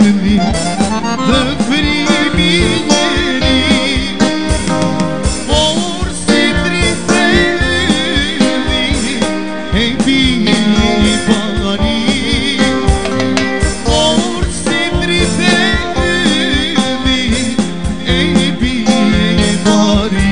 erdhi dhe frimi njeri, por si dritë erdhi e bini pari, por si dritë erdhi e bini pari.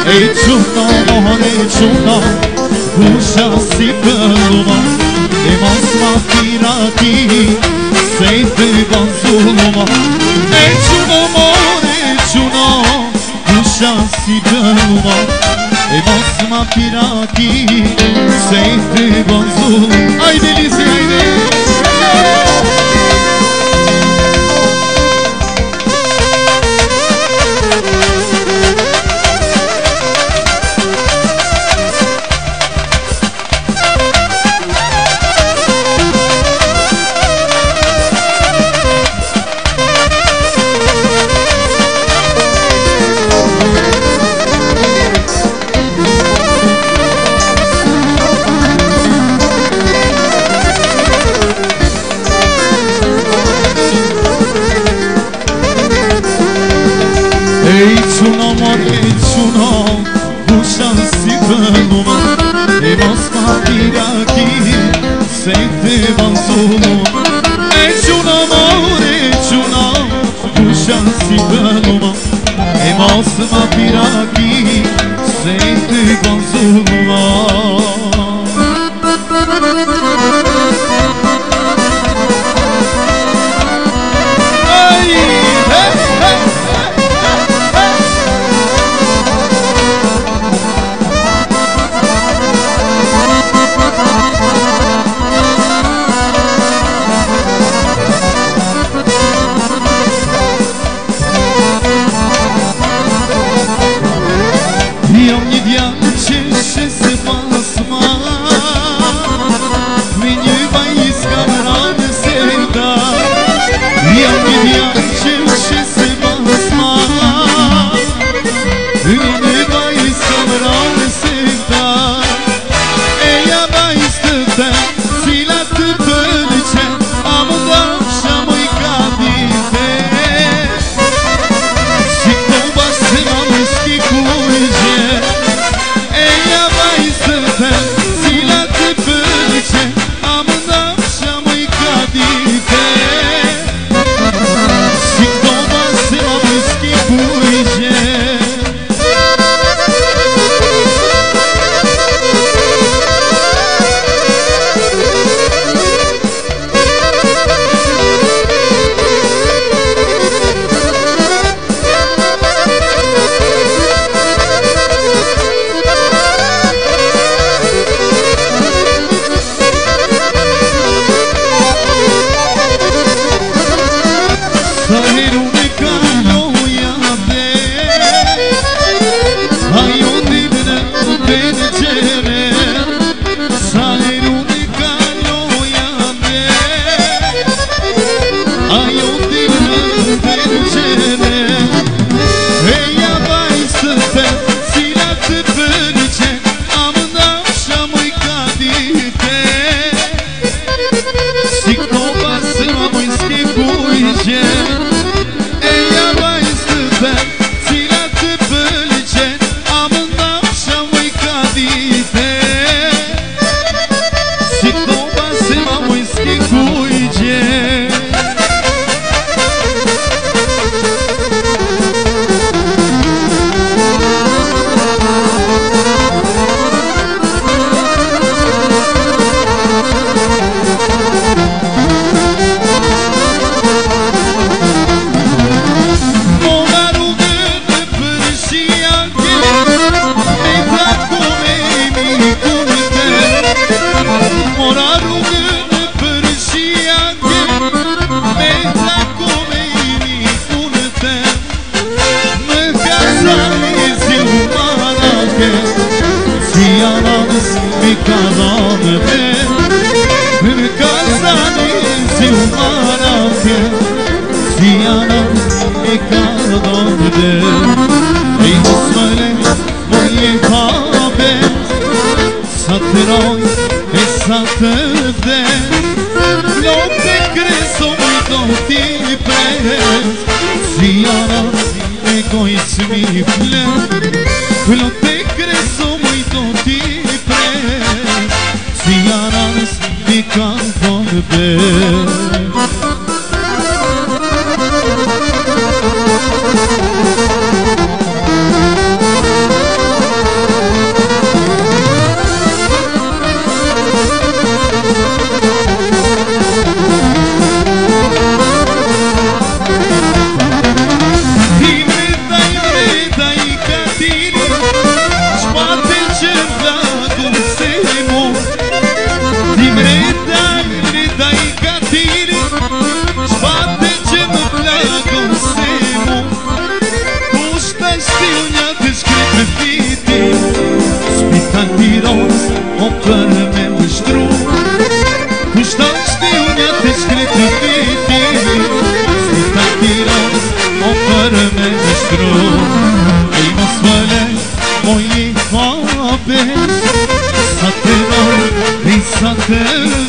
E çuna mohane çuna, kuşa si peluma. piraki se i të ban zuluma e quno more quno pusha si dënuma e mos ma piraki se i të ban zuluma ajde lisi ajde e mos ma piraki se i të ban zuluma e quno more quno pusha si dënuma e mos ma piraki se i të ban zuluma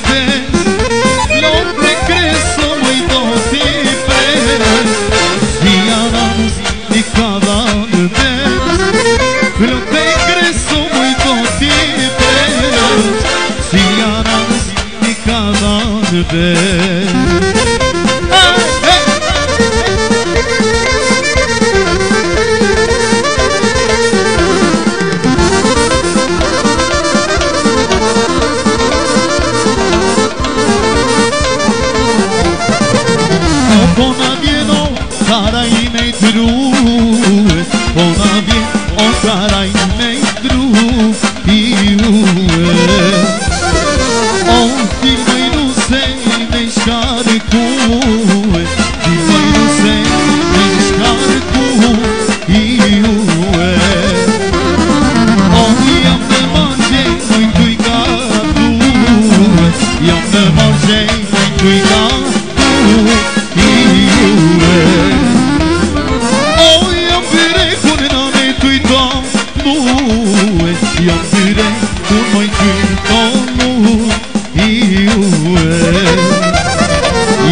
des Flor de creso muy doti pres Vianas ni cada des Flor de creso muy doti pres Vianas ni cada des Ona vjen, o karaj me dru Iue O filmoj nuse me shkarkue Filmoj nuse me shkarkue Iue O jam në margje moj kuj ka due Jam në margje moj kuj ka due Iue Jam tyre, kur moj tyre tonu Iue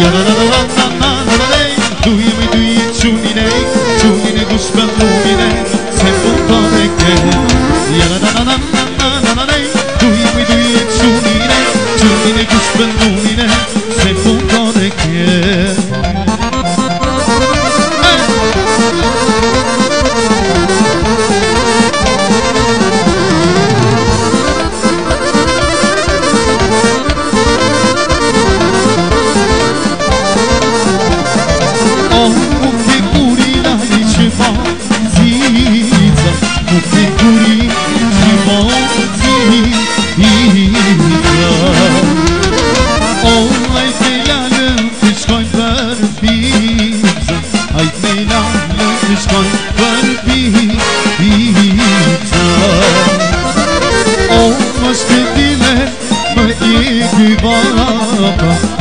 Ja-na-na-na-na-na-na-na-na-nej Duj-me-duj qunin-ej Qunin-e dush për lumine Se punton e ke Ja-na-na-na-na-na-na-nej Duj-me-duj qunin-ej Qunin-e dush për lumine Se punton e ke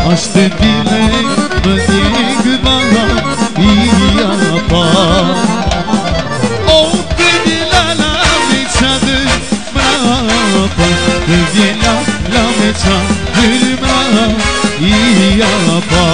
Ashtë dile më njëgë bala I japa O të vjela la me qadë mrapa Të vjela la me qadë mrapa I japa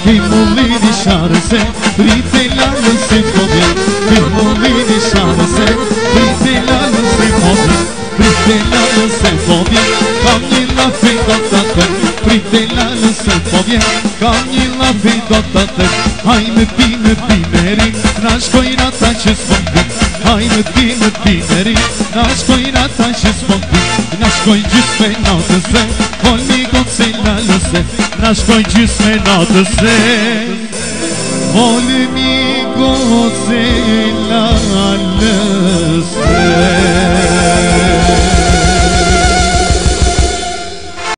Ki mullini sharëse Prite lalën se povjen Ki mullini sharëse Prite lalën se povjen Prite lalën se povjen Kam një lafi do të tërë Prite lalën se povjen Kam një lafi do të tërë Haj me pi meri Na shkojnë ata që s'pongin Haj me pi meri Na shkojnë ata që s'pongin Na shkojnë gjys me natëse Vol një gotë se lalëse Na shkojnë gjys me natëse Vol një gotë se lalëse